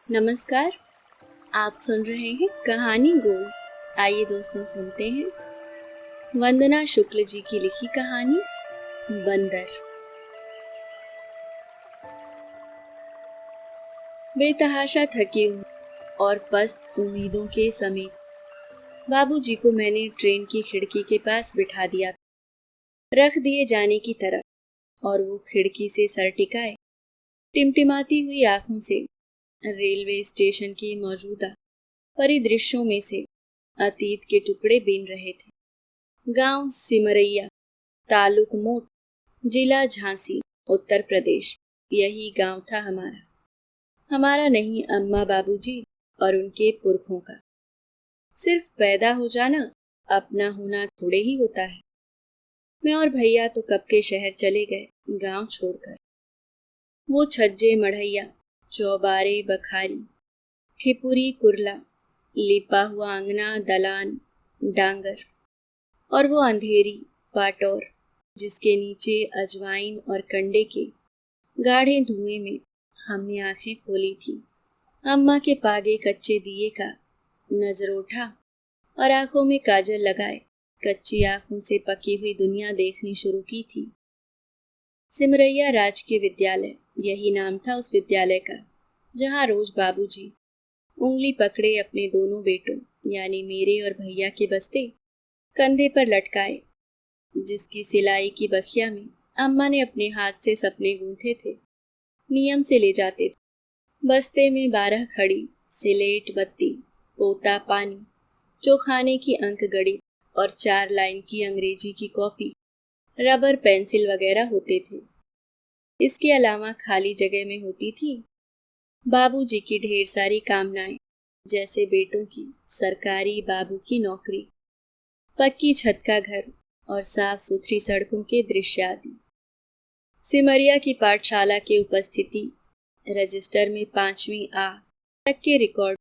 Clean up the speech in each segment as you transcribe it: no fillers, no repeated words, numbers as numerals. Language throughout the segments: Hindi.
नमस्कार। आप सुन रहे हैं कहानी गोल्ड। आइए दोस्तों सुनते हैं वंदना शुक्ल जी की लिखी कहानी बंदर। बेतहाशा थके हुए और पस्त उम्मीदों के समेत बाबूजी को मैंने ट्रेन की खिड़की के पास बिठा दिया, रख दिए जाने की तरफ, और वो खिड़की से सर टिकाए टिमटिमाती हुई आंखों से रेलवे स्टेशन के मौजूदा परिदृश्यों में से अतीत के टुकड़े बीन रहे थे। गांव सिमरैया, तालुक मोत, जिला झांसी, उत्तर प्रदेश। यही गांव था हमारा। हमारा नहीं, अम्मा बाबूजी और उनके पुरखों का। सिर्फ पैदा हो जाना अपना होना थोड़े ही होता है। मैं और भैया तो कब के शहर चले गए, गांव छोड़कर। वो छज्जे मढ़ैया, चौबारे बखारी, ठिपुरी कुरला, लिपा हुआ अंगना, दलान, डांगर, और वो अंधेरी पाटौर जिसके नीचे अजवाइन और कंडे के गाढ़े धुएं में हमने आंखें खोली थी। अम्मा के पागे कच्चे दिए का नजरोठा और आंखों में काजल लगाए कच्ची आंखों से पकी हुई दुनिया देखनी शुरू की थी। सिमरैया राजकीय विद्यालय, यही नाम था उस विद्यालय का, जहाँ रोज बाबूजी उंगली पकड़े अपने दोनों बेटों यानी मेरे और भैया के बस्ते कंधे पर लटकाए, जिसकी सिलाई की बखिया में अम्मा ने अपने हाथ से सपने गूंथे थे, नियम से ले जाते थे। बस्ते में 12 खड़ी, सिलेट बत्ती, पोता पानी, चौखाने की अंक गणित और 4 लाइन की अंग्रेजी की कॉपी, रबर पेंसिल वगैरह होते थे। इसके अलावा खाली जगह में होती थी बाबूजी की ढेर सारी कामनाएं, जैसे बेटों की सरकारी बाबू की नौकरी, पक्की छत का घर और साफ सुथरी सड़कों के दृश्य आदि। सिमरिया की पाठशाला के उपस्थिति रजिस्टर में 5वीं आ तक के रिकॉर्ड,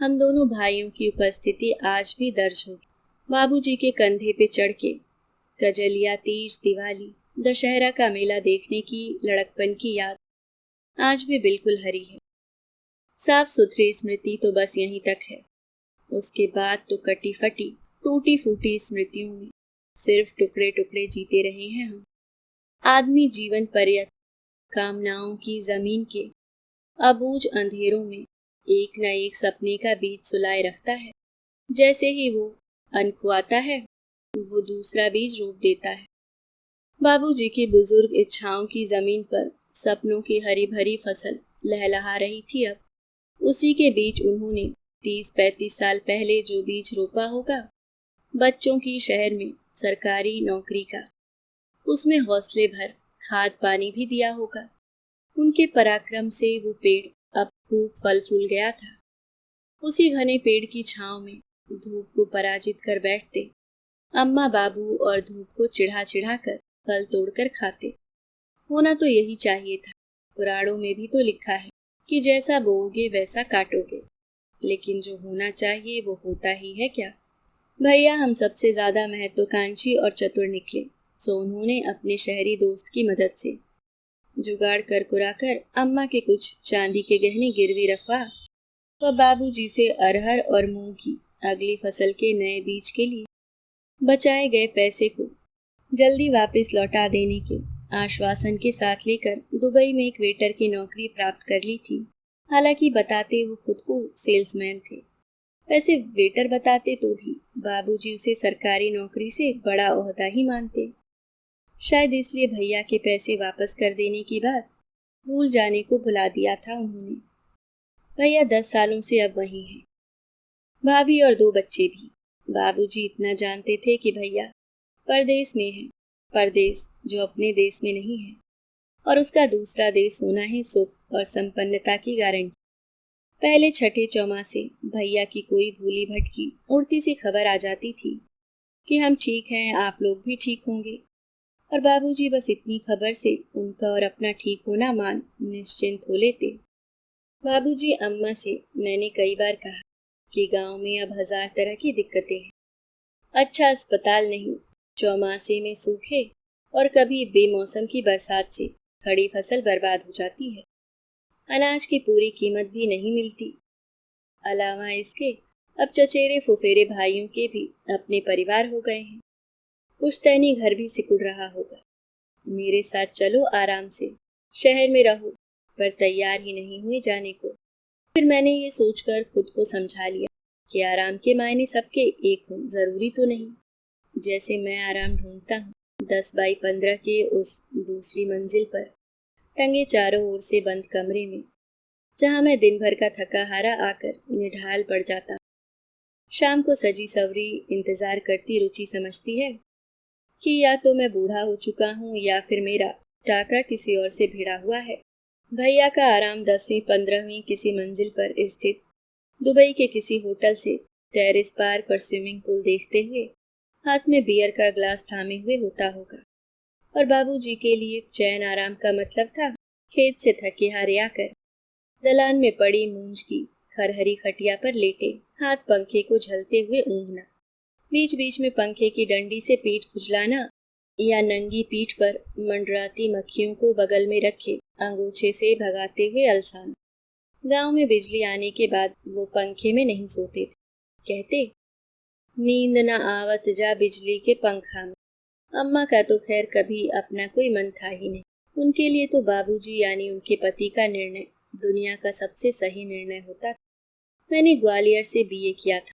हम दोनों भाइयों की उपस्थिति आज भी दर्ज होगी। बाबूजी के कंधे पे चढ़ के कजलिया, तीज, दिवाली, दशहरा का मेला देखने की लड़कपन की याद आज भी बिल्कुल हरी है। साफ सुथरी स्मृति तो बस यहीं तक है। उसके बाद तो कटी फटी टूटी फूटी स्मृतियों में सिर्फ टुकड़े टुकड़े जीते रहे हैं हम। आदमी जीवन पर्यंत कामनाओं की जमीन के अबूझ अंधेरों में एक न एक सपने का बीज सुलाए रखता है। जैसे ही वो अनकुआता है, वो दूसरा बीज रोप देता है। बाबूजी की बुजुर्ग इच्छाओं की जमीन पर सपनों की हरी भरी फसल लहलहा रही थी। अब उसी के बीच उन्होंने 30-35 साल पहले जो बीज रोपा होगा, बच्चों की शहर में सरकारी नौकरी का, उसमें हौसले भर खाद पानी भी दिया होगा। उनके पराक्रम से वो पेड़ अब खूब फल फूल गया था। उसी घने पेड़ की छांव में धूप को पराजित कर बैठते अम्मा बाबू और धूप को चिढ़ा चिढ़ा कर फल तोड़कर खाते। होना तो यही चाहिए था। पुराणों में भी तो लिखा है कि जैसा बोओगे वैसा काटोगे, लेकिन जो होना चाहिए वो होता ही है क्या। भैया हम सबसे ज्यादा महत्वाकांक्षी और चतुर निकले, सो उन्होंने अपने शहरी दोस्त की मदद से जुगाड़ कर कुराकर अम्मा के कुछ चांदी के गहने गिरवी रखवा व बाबूजी से अरहर और मूंग की अगली फसल के नए बीज के लिए बचाए गए पैसे को जल्दी वापस लौटा देने के आश्वासन के साथ लेकर दुबई में एक वेटर की नौकरी प्राप्त कर ली थी। हालांकि बताते वो खुद को सेल्समैन थे। वैसे वेटर बताते तो भी बाबूजी उसे सरकारी नौकरी से बड़ा ओहदा ही मानते। शायद इसलिए भैया के पैसे वापस कर देने की बात भूल जाने को भुला दिया था उन्होंने। भैया 10 सालों से अब वहीं हैं, भाभी और 2 बच्चे भी। बाबूजी इतना जानते थे कि भैया परदेश में है, परदेश जो अपने देश में नहीं है, और उसका दूसरा देश होना ही सुख और संपन्नता की गारंटी। पहले छठे चौमासे भैया की कोई भूली भटकी उड़ती सी खबर आ जाती थी कि हम ठीक हैं, आप लोग भी ठीक होंगे, और बाबूजी बस इतनी खबर से उनका और अपना ठीक होना मान निश्चिंत हो लेते। बाबूजी अम्मा से मैंने कई बार कहा कि गांव में अब 1000 तरह की दिक्कतें हैं। अच्छा अस्पताल नहीं, चौमासे में सूखे और कभी बेमौसम की बरसात से खड़ी फसल बर्बाद हो जाती है। अनाज की पूरी कीमत भी नहीं मिलती। अलावा इसके अब चचेरे फुफेरे भाइयों के भी अपने परिवार हो गए हैं। पुश्तैनी घर भी सिकुड़ रहा होगा। मेरे साथ चलो आराम से, शहर में रहो, पर तैयार ही नहीं हुए जाने को। फिर मैंने ये सोचकर खुद को समझा लिया कि आराम के मायने सबके एक हों जरूरी तो नहीं। जैसे मैं आराम ढूंढता हूँ 10 बाई 15 के उस दूसरी मंजिल पर, टंगे चारों ओर से बंद कमरे में, जहाँ मैं दिन भर का थका हारा आकर निढाल पड़ जाता। शाम को सजी सवरी इंतजार करती रुचि समझती है कि या तो मैं बूढ़ा हो चुका हूँ या फिर मेरा टाका किसी और से भिड़ा हुआ है। भैया का आराम 10वीं 15वीं किसी मंजिल पर स्थित दुबई के किसी होटल से टेरेस पार्क और स्विमिंग पूल देखते हुए हाथ में बियर का ग्लास थामे हुए होता होगा। और बाबूजी के लिए चैन आराम का मतलब था खेत से थके हारे आकर दलान में पड़ी मूंज की खरहरी खटिया पर लेटे हाथ पंखे को झलते हुए ऊँघना, बीच बीच में पंखे की डंडी से पीठ खुजलाना या नंगी पीठ पर मंडराती मक्खियों को बगल में रखे अंगूछे से भगाते हुए अलसाना। गांव में बिजली आने के बाद वो पंखे में नहीं सोते थे, कहते नींद न आवत जा बिजली के पंखा में। अम्मा का तो खैर कभी अपना कोई मन था ही नहीं। उनके लिए तो बाबूजी यानी उनके पति का निर्णय दुनिया का सबसे सही निर्णय होता था। मैंने ग्वालियर से बीए किया था।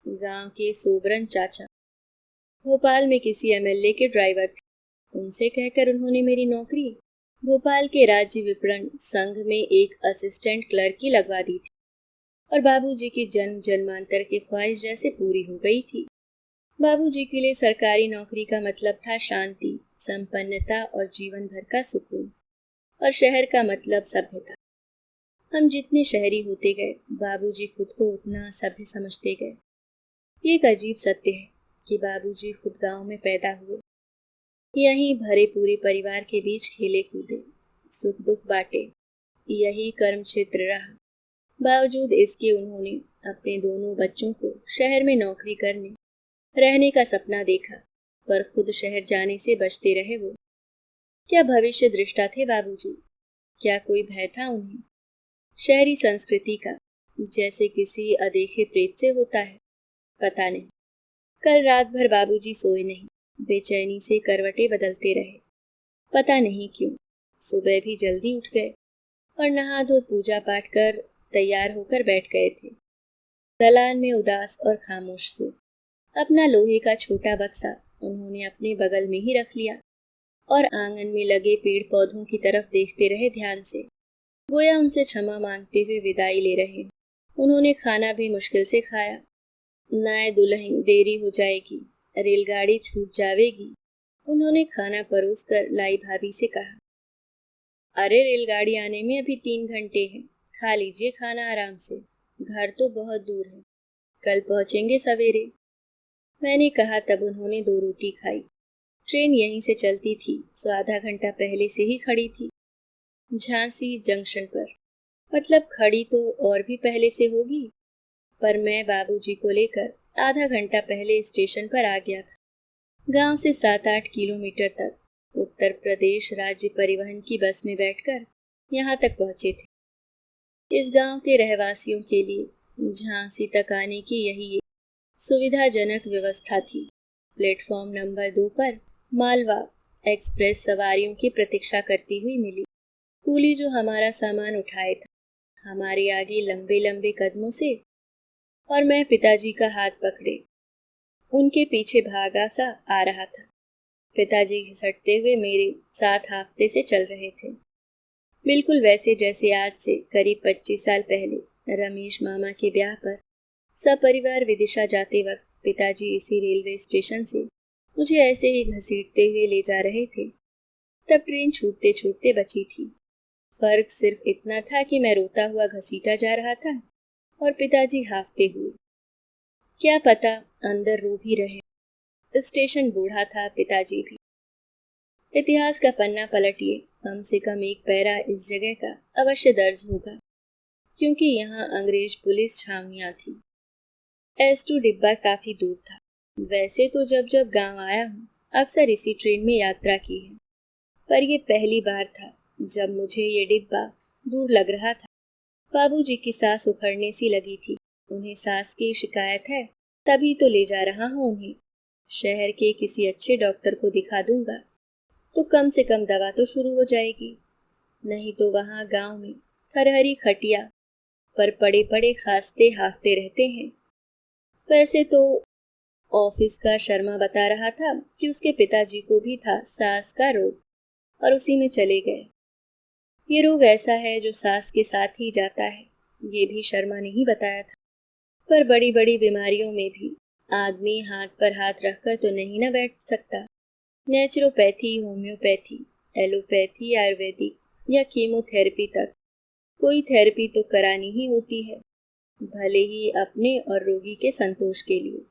गांव के सोबरन चाचा भोपाल में किसी एमएलए के ड्राइवर थे। उनसे कहकर उन्होंने मेरी नौकरी भोपाल के राज्य विपणन संघ में एक असिस्टेंट क्लर्क की लगवा दी थी और बाबूजी की जन्म जन्मांतर की ख्वाहिश जैसे पूरी हो गई थी। बाबूजी के लिए सरकारी नौकरी का मतलब था शांति, संपन्नता और जीवन भर का सुकून, और शहर का मतलब सभ्यता। हम जितने शहरी होते गए बाबूजी खुद को उतना सभ्य समझते गए। ये एक अजीब सत्य है कि बाबूजी खुद गांव में पैदा हुए, यहीं भरे पूरे परिवार के बीच खेले कूदे, सुख दुख बांटे, यही कर्म क्षेत्र रहा। बावजूद इसके उन्होंने अपने दोनों बच्चों को शहर में नौकरी करने रहने का सपना देखा, पर खुद शहर जाने से बचते रहे। वो क्या भविष्य दृष्टा थे बाबूजी? क्या कोई भय था उन्हें शहरी संस्कृति का, जैसे किसी अदेखे प्रेत से होता है? पता नहीं। कल रात भर बाबूजी सोए नहीं, बेचैनी से करवटें बदलते रहे। पता नहीं क्यों सुबह भी जल्दी उठ गए और नहा धो पूजा पाठ कर तैयार होकर बैठ गए थे। दलान में उदास और खामोश से अपना लोहे का छोटा बक्सा उन्होंने अपने बगल में ही रख लिया और आंगन में लगे पेड़ पौधों की तरफ देखते रहे ध्यान से, गोया उनसे क्षमा मांगते हुए विदाई ले रहे। उन्होंने खाना भी मुश्किल से खाया। नाए दुल्हन देरी हो जाएगी, रेलगाड़ी छूट जाएगी, उन्होंने खाना परोस कर लाई भाभी से कहा। अरे रेलगाड़ी आने में अभी 3 घंटे हैं, खा लीजिए खाना आराम से, घर तो बहुत दूर है, कल पहुंचेंगे सवेरे। मैंने कहा तब उन्होंने 2 रोटी खाई। ट्रेन यहीं से चलती थी, सो आधा घंटा पहले से ही खड़ी थी झांसी जंक्शन पर। मतलब खड़ी तो और भी पहले से होगी, पर मैं बाबूजी को लेकर आधा घंटा पहले स्टेशन पर आ गया था। गांव से 7-8 किलोमीटर तक उत्तर प्रदेश राज्य परिवहन की बस में बैठकर यहाँ तक पहुँचे थे। इस गांव के रहवासियों के लिए झांसी तक आने की यही एक सुविधाजनक व्यवस्था थी। प्लेटफॉर्म नंबर 2 पर मालवा एक्सप्रेस सवारियों की प्रतीक्षा करती हुई मिली। कूली जो हमारा सामान उठाए था हमारे आगे लंबे लंबे कदमों से, और मैं पिताजी का हाथ पकड़े उनके पीछे भागा सा आ रहा था। पिताजी घिसटते हुए मेरे साथ हाफते से चल रहे थे, बिल्कुल वैसे जैसे आज से करीब 25 साल पहले रमेश मामा के ब्याह पर सपरिवार विदिशा जाते वक्त पिताजी इसी रेलवे स्टेशन से मुझे ऐसे ही घसीटते हुए ले जा रहे थे। तब ट्रेन छूटते छूटते बची थी। फर्क सिर्फ इतना था कि मैं रोता हुआ घसीटा जा रहा था और पिताजी हाफते हुए। क्या पता अंदर रो भी रहे। स्टेशन बूढ़ा था, पिताजी भी। इतिहास का पन्ना पलटिए, कम से कम एक पैरा इस जगह का अवश्य दर्ज होगा, क्योंकि यहाँ अंग्रेज पुलिस छावनियां थी। S2 डिब्बा काफी दूर था। वैसे तो जब जब गांव आया हूँ अक्सर इसी ट्रेन में यात्रा की है, पर यह पहली बार था जब मुझे ये डिब्बा दूर लग रहा था। बाबूजी की सांस उखड़ने सी लगी थी। उन्हें सांस की शिकायत है, तभी तो ले जा रहा हूँ उन्हें। शहर के किसी अच्छे डॉक्टर को दिखा दूंगा तो कम से कम दवा तो शुरू हो जाएगी। नहीं तो वहां गांव में खरहरी खटिया पर पड़े पड़े खांसते हाफते रहते हैं। वैसे तो ऑफिस का शर्मा बता रहा था कि उसके पिताजी को भी था सांस का रोग और उसी में चले गए। ये रोग ऐसा है जो सांस के साथ ही जाता है, ये भी शर्मा ने ही बताया था। पर बड़ी बड़ी बीमारियों में भी आदमी हाथ पर हाथ रखकर तो नहीं ना बैठ सकता। नेचुरोपैथी, होम्योपैथी, एलोपैथी, आयुर्वेदिक या कीमोथेरेपी तक कोई थेरेपी तो करानी ही होती है, भले ही अपने और रोगी के संतोष के लिए।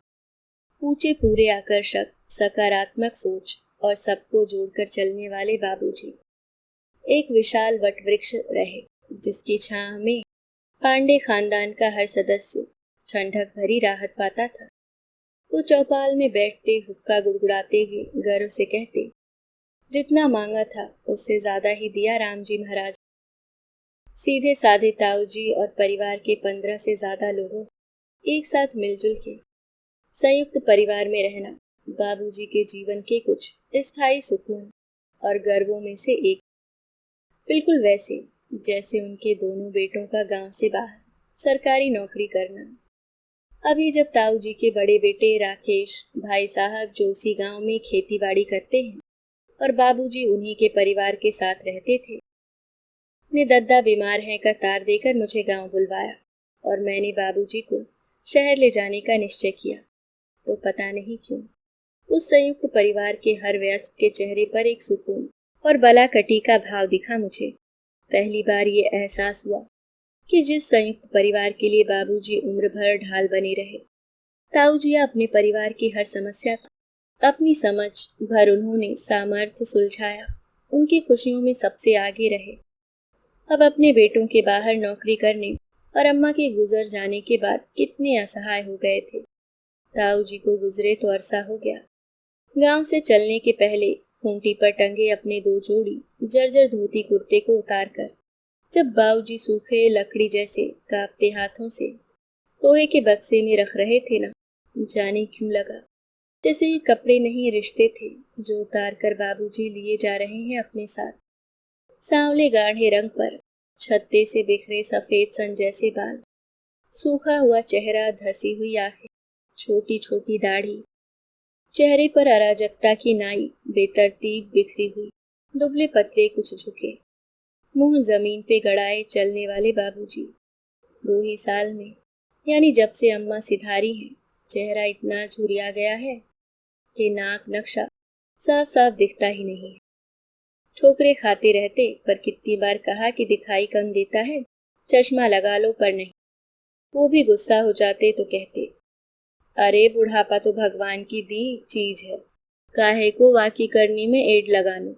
ऊंचे पूरे आकर्षक, सकारात्मक सोच और सबको जोड़कर चलने वाले बाबूजी एक विशाल वटवृक्ष रहे, जिसकी छांव में पांडे खानदान का हर सदस्य ठंडक भरी राहत पाता था। वो चौपाल में बैठते हुक्का गुड़गुड़ाते हुए गर्व से कहते, जितना मांगा था उससे ज्यादा ही दिया राम जी महाराज। सीधे साधे ताऊ जी और परिवार के 15 से ज्यादा लोगों एक साथ मिलजुल के संयुक्त परिवार में रहना बाबूजी के जीवन के कुछ स्थायी सुकून और गर्वों में से एक। बिल्कुल वैसे जैसे उनके दोनों बेटों का गांव से बाहर सरकारी नौकरी करना। अभी जब ताऊ जी के बड़े बेटे राकेश भाई साहब जोशी गांव में खेती बाड़ी करते हैं और बाबूजी उन्हीं के परिवार के साथ रहते थे, ने दद्दा बीमार है का तार देकर मुझे गांव बुलवाया और मैंने बाबूजी को शहर ले जाने का निश्चय किया। तो पता नहीं क्यों उस संयुक्त परिवार के हर वयस्क के चेहरे पर एक सुकून और बलाकटी का भाव दिखा मुझे। पहली बार ये एहसास हुआ कि जिस संयुक्त परिवार के लिए बाबूजी उम्र भर ढाल बने रहे, ताऊ जी अपने परिवार की हर समस्या का अपनी समझ भर उन्होंने सामर्थ्य सुलझाया, उनकी खुशियों में सबसे आगे रहे। अब अपने बेटों के बाहर नौकरी करने और अम्मा के गुजर जाने के बाद कितने असहाय हो गए थे। ताऊ जी को गुजरे तो अरसा हो गया। गांव से चलने के पहले खूंटी पर टंगे अपने 2 जोड़ी जर्जर धोती कुर्ते को उतारकर जब बाबूजी सूखे लकड़ी जैसे कांपते हाथों से लोहे के बक्से में रख रहे थे ना, जाने क्यों लगा जैसे ये कपड़े नहीं रिश्ते थे जो उतार कर बाबूजी लिए जा रहे हैं अपने साथ। सांवले गाढ़े रंग पर छत्ते से बिखरे सफेद सन जैसे बाल, सूखा हुआ चेहरा, धसी हुई आंखें, छोटी छोटी दाढ़ी, चेहरे पर अराजकता की नाई बेतरतीब बिखरी हुई, दुबले पतले कुछ झुके, मुंह जमीन पे गड़ाए चलने वाले बाबूजी। 2 ही साल में, यानी जब से अम्मा सिधारी हैं, चेहरा इतना झुरिया गया है कि नाक नक्शा साफ साफ दिखता ही नहीं है। ठोकरे खाते रहते, पर कितनी बार कहा कि दिखाई कम देता है, चश्मा लगा लो, पर नहीं। वो भी गुस्सा हो जाते तो कहते, अरे बुढ़ापा तो भगवान की दी चीज है, काहे को वाकी करने में एड लगानो।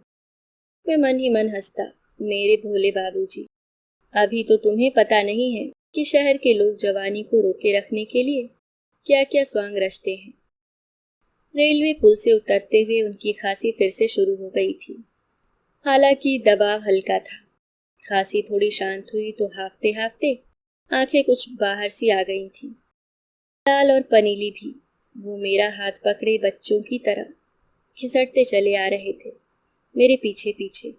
मैं मन ही मन हंसता, मेरे भोले बाबूजी, अभी तो तुम्हें पता नहीं है कि शहर के लोग जवानी को रोके रखने के लिए क्या क्या स्वांग रचते हैं। रेलवे पुल से उतरते हुए उनकी खांसी फिर से शुरू हो गई थी। हालांकि दबाव हल्का था। खांसी थोड़ी शांत हुई तो हाफते हाफते आंखें कुछ बाहर सी आ गई थीं, लाल और पनीली भी। वो मेरा हाथ पकड़े बच्चों की तरह खिसटते चले आ रहे थे मेरे पीछे पीछे।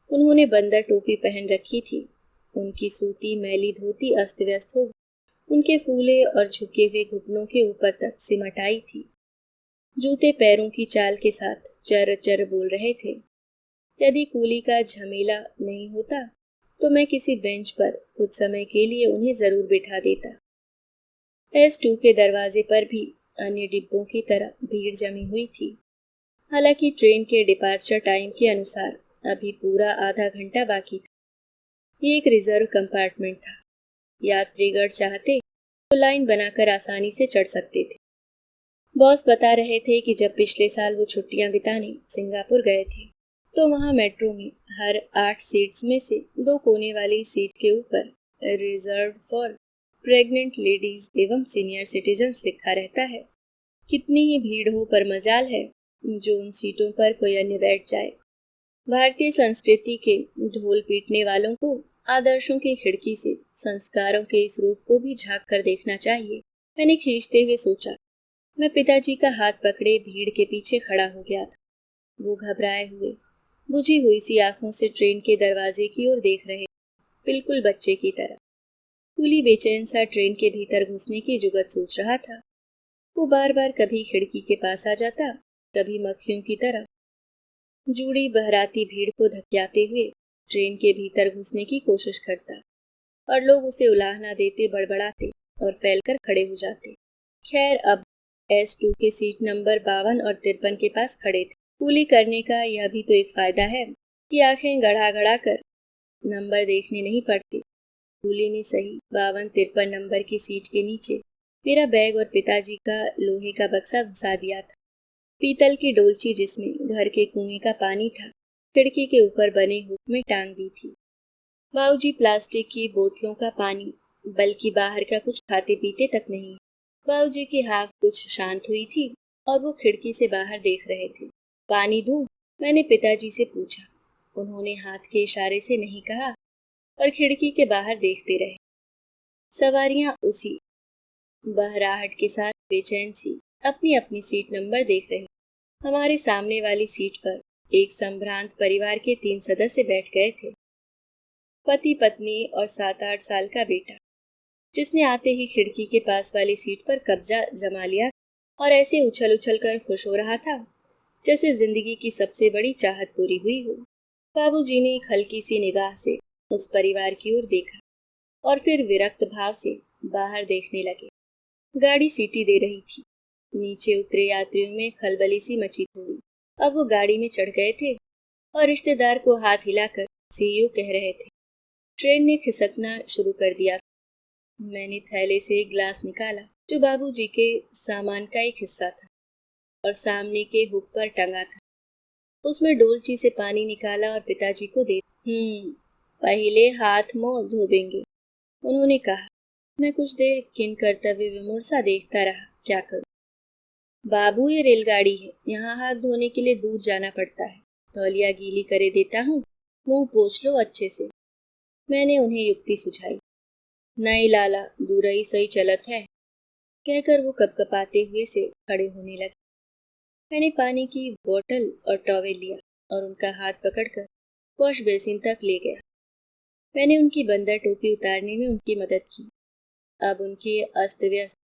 उन्होंने बंदर टोपी पहन रखी थी, उनकी सूती मैली धोती अस्त व्यस्त हो उनके फूले और झुके हुए घुटनों के ऊपर तक सिमट आई थी। जूते पैरों की चाल के साथ चर चर बोल रहे थे। यदि कूली का झमेला नहीं होता तो मैं किसी बेंच पर कुछ समय के लिए उन्हें जरूर बिठा देता। S2 के दरवाजे पर भी अन्य डिब्बों की तरह भीड़ जमी हुई थी। हालांकि ट्रेन के डिपार्चर टाइम के अनुसार अभी पूरा आधा घंटा बाकी था। ये एक रिजर्व कंपार्टमेंट था। यात्रीगण चाहते तो लाइन बनाकर आसानी से चढ़ सकते थे। बॉस बता रहे थे कि जब पिछले साल वो छुट्टियां बिताने सिंगापुर गए थे तो वहां मेट्रो में हर 8 सीट्स में से 2 कोने वाली सीट के ऊपर रिजर्व फॉर प्रेग्नेंट लेडीज एवं सीनियर सिटीजन्स लिखा रहता है। कितनी ही भीड़ हो, पर मजाल है जो उन सीटों पर कोई अन्य बैठ जाए। भारतीय संस्कृति के ढोल पीटने वालों को आदर्शों की खिड़की से संस्कारों के इस रूप को भी झांक कर देखना चाहिए, मैंने खींचते हुए सोचा। मैं पिताजी का हाथ पकड़े भीड़ के पीछे खड़ा हो गया था। वो घबराए हुए, बुझी हुई सी आंखों से ट्रेन के दरवाजे की ओर देख रहे, बिल्कुल बच्चे की तरह। कूली बेचैन सा ट्रेन के भीतर घुसने की जुगत सोच रहा था। वो बार बार कभी खिड़की के पास आ जाता, कभी मक्खियों की तरह जूड़ी बहराती भीड़ को धक्याते हुए ट्रेन के भीतर घुसने की कोशिश करता, और लोग उसे उलाहना देते, बड़बड़ाते और फैलकर खड़े हो जाते। खैर, अब S2 के सीट नंबर 52 और 53 के पास खड़े थे। कूली करने का यह भी तो एक फायदा है कि आंखें गड़ा गड़ा कर नंबर देखने नहीं पड़ते। कूली ने सही 52-53 नंबर की सीट के नीचे मेरा बैग और पिताजी का लोहे का बक्सा घुसा दिया था। पीतल की डोलची जिसमें घर के कुएं का पानी था, खिड़की के ऊपर बने हुक में टांग दी थी। बाबूजी प्लास्टिक की बोतलों का पानी, बल्कि बाहर का कुछ खाते पीते तक नहीं। बाबूजी की हाफ कुछ शांत हुई थी और वो खिड़की से बाहर देख रहे थे। पानी दूं? मैंने पिताजी से पूछा। उन्होंने हाथ के इशारे से नहीं कहा और खिड़की के बाहर देखते रहे। सवारियां उसी बहराहट के साथ बेचैन सी अपनी अपनी सीट नंबर देख रही। हमारे सामने वाली सीट पर एक संभ्रांत परिवार के 3 सदस्य बैठ गए थे। पति पत्नी और 7-8 साल का बेटा, जिसने आते ही खिड़की के पास वाली सीट पर कब्जा जमा लिया और ऐसे उछल उछल कर खुश हो रहा था जैसे जिंदगी की सबसे बड़ी चाहत पूरी हुई हो। बाबूजी ने एक हल्की सी निगाह से उस परिवार की ओर देखा और फिर विरक्त भाव से बाहर देखने लगे। गाड़ी सीटी दे रही थी। नीचे उतरे यात्रियों में खलबली सी मची थोड़ी। अब वो गाड़ी में चढ़ गए थे और रिश्तेदार को हाथ हिलाकर सी यू कह रहे थे। ट्रेन ने खिसकना शुरू कर दिया। मैंने थैले से एक ग्लास निकाला जो बाबूजी के सामान का एक हिस्सा था और सामने के हुक पर टंगा था। उसमें डोलची से पानी निकाला और पिताजी को दे। पहले हाथ मुंह धोबेंगे, उन्होंने कहा। मैं कुछ देर किन कर्तव्य विमूढ़ सा देखता रहा। क्या करूं? बाबू, ये रेलगाड़ी है, यहाँ हाथ धोने के लिए दूर जाना पड़ता है। तौलिया गीली करे देता हूँ, मुंह पोंछ लो अच्छे से। मैंने उन्हें युक्ति सुझाई। नहीं लाला, दूर ही सही चलत है, कहकर वो कपकपाते हुए से खड़े होने लगे। मैंने पानी की बोतल और टॉवेल लिया और उनका हाथ पकड़कर वॉश बेसिन तक ले गया। मैंने उनकी बंदर टोपी उतारने में उनकी मदद की। अब उनके अस्त व्यस्त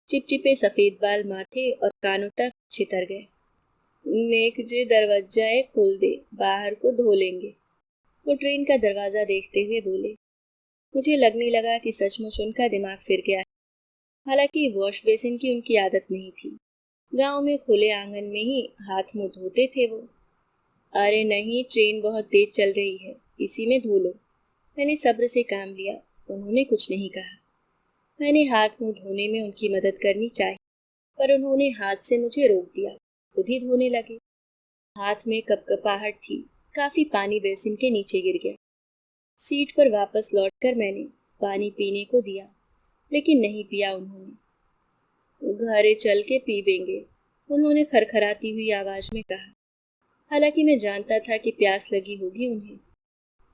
चिपचिपे सफेद बाल माथे और कानों तक छितर गए। नेक जे दरवाजा खोल दे, बाहर को धो लेंगे, वो ट्रेन का दरवाजा देखते हुए बोले। मुझे लगने लगा कि सचमुच उनका दिमाग फिर गया है। हालांकि वॉश बेसिन की उनकी आदत नहीं थी। गांव में खुले आंगन में ही हाथ मुंह धोते थे वो। अरे नहीं, ट्रेन बहुत तेज चल रही है, इसी में धो लो। मैंने सब्र से काम लिया। उन्होंने कुछ नहीं कहा। मैंने हाथ मुंह धोने में उनकी मदद करनी चाहिए, पर उन्होंने हाथ से मुझे रोक दिया। खुद ही धोने लगे। हाथ में कपकपाहट थी। काफी पानी बेसिन के नीचे गिर गया। सीट पर वापस लौटकर मैंने पानी पीने को दिया, लेकिन नहीं पिया उन्होंने। घरे चल के पीबेंगे, उन्होंने खरखराती हुई आवाज में कहा। हालांकि मैं जानता था कि प्यास लगी होगी उन्हें।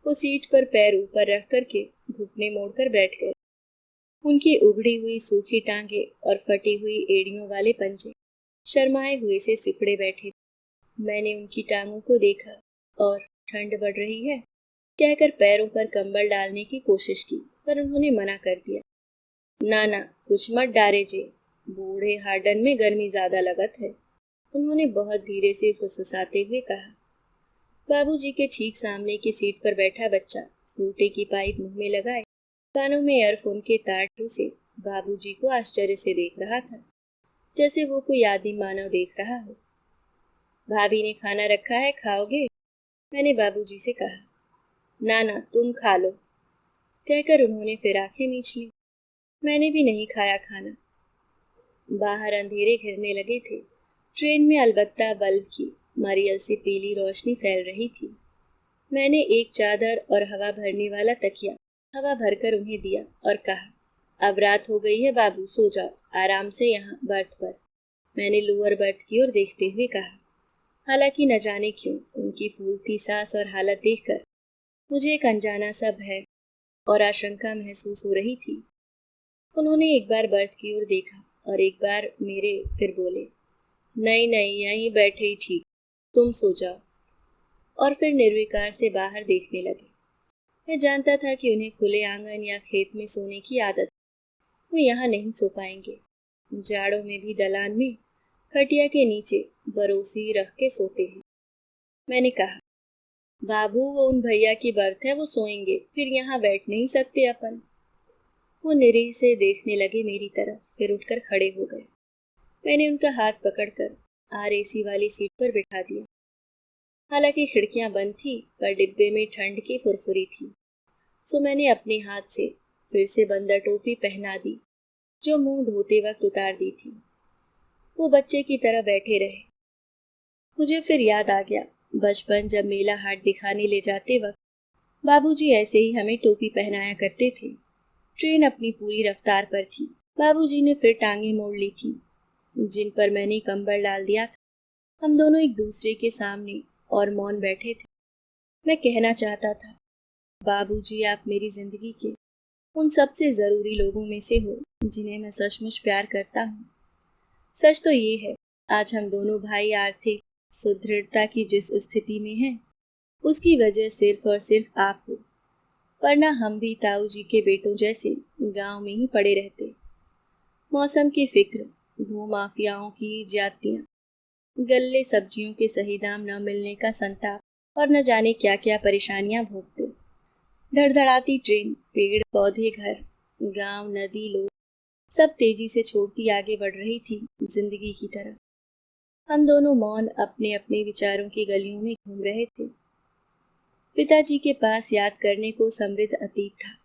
वो सीट पर पैर ऊपर रख करके घुटने मोड़कर बैठ गए। उनकी उघड़ी हुई सूखी टांगे और फटी हुई एड़ियों वाले पंजे शर्माए हुए से सिकुड़े बैठे। मैंने उनकी टांगों को देखा और ठंड बढ़ रही है कहकर पैरों पर कंबल डालने की कोशिश की, पर उन्होंने मना कर दिया। ना ना, कुछ मत डारे जे, बूढ़े हार्डन में गर्मी ज्यादा लगत है, उन्होंने बहुत धीरे से फुसफुसाते हुए कहा। बाबूजी के ठीक सामने की सीट पर बैठा बच्चा फ्रूटे की पाइप मुंह में लगाए कानों में ईयरफोन के तार से बाबूजी को आश्चर्य से देख रहा था, जैसे वो कोई आदि मानव देख रहा हो। भाभी ने खाना रखा है, खाओगे? मैंने बाबूजी से कहा। ना ना, तुम खा लो, कहकर उन्होंने फिर आंखें मींच ली। मैंने भी नहीं खाया खाना। बाहर अंधेरे घिरने लगे थे। ट्रेन में अलबत्ता बल्ब की मरियल सी पीली रोशनी फैल रही थी। मैंने एक चादर और हवा भरने वाला तकिया हवा भरकर उन्हें दिया और कहा, अब रात हो गई है बाबू, सो जाओ आराम से यहाँ बर्थ पर। मैंने लोअर बर्थ की ओर देखते हुए कहा। हालांकि न जाने क्यों उनकी फूलती सांस और हालत देखकर मुझे एक अनजाना सा भय और आशंका महसूस हो रही थी। उन्होंने एक बार बर्थ की ओर देखा और एक बार मेरे, फिर बोले, नहीं नहीं, यहीं बैठे ही ठीक, तुम सो जाओ। और फिर निर्विकार से बाहर देखने लगे। मैं जानता था कि उन्हें खुले आंगन या खेत में सोने की आदत, वो यहाँ नहीं सो पाएंगे। जाड़ों में भी दलान में खटिया के नीचे बरोसी रख के सोते हैं। मैंने कहा, बाबू वो उन भैया की बर्थ है, वो सोएंगे, फिर यहाँ बैठ नहीं सकते अपन। वो निरीह से देखने लगे मेरी तरफ, फिर उठकर खड़े हो गए। मैंने उनका हाथ पकड़कर RAC वाली सीट पर बिठा दिया। हालांकि खिड़कियां बंद थी, पर डिब्बे में ठंड की फुरफुरी थी, सो मैंने अपने हाथ से फिर से बंदर टोपी पहना दी, जो मुंह धोते वक्त उतार दी थी। वो बच्चे की तरह बैठे रहे। मुझे फिर याद आ गया बचपन, जब मेला हाट दिखाने ले जाते वक्त बाबूजी ऐसे ही हमें टोपी पहनाया करते थे। ट्रेन अपनी पूरी रफ्तार पर थी। बाबूजी ने फिर टांगे मोड़ ली थी, जिन पर मैंने कंबल डाल दिया था। हम दोनों एक दूसरे के सामने और मौन बैठे थे। मैं कहना चाहता था, बाबूजी आप मेरी जिंदगी के उन सबसे जरूरी लोगों में से हो जिन्हें मैं सचमुच प्यार करता हूँ। सच तो ये है, आज हम दोनों भाई आर्थिक सुदृढ़ता की जिस स्थिति में हैं, उसकी वजह सिर्फ और सिर्फ आप हो, वरना हम भी ताऊ जी के बेटों जैसे गांव में ही पड़े रहते। मौसम की फिक्र, भूमाफियाओं की जातियां, गल्ले सब्जियों के सही दाम न मिलने का संताप और न जाने क्या क्या परेशानियां भोगते। धड़धड़ाती ट्रेन, पेड़ पौधे, घर, गांव, नदी, लोग, सब तेजी से छोड़ती आगे बढ़ रही थी जिंदगी की तरफ। हम दोनों मौन अपने अपने विचारों की गलियों में घूम रहे थे। पिताजी के पास याद करने को समृद्ध अतीत था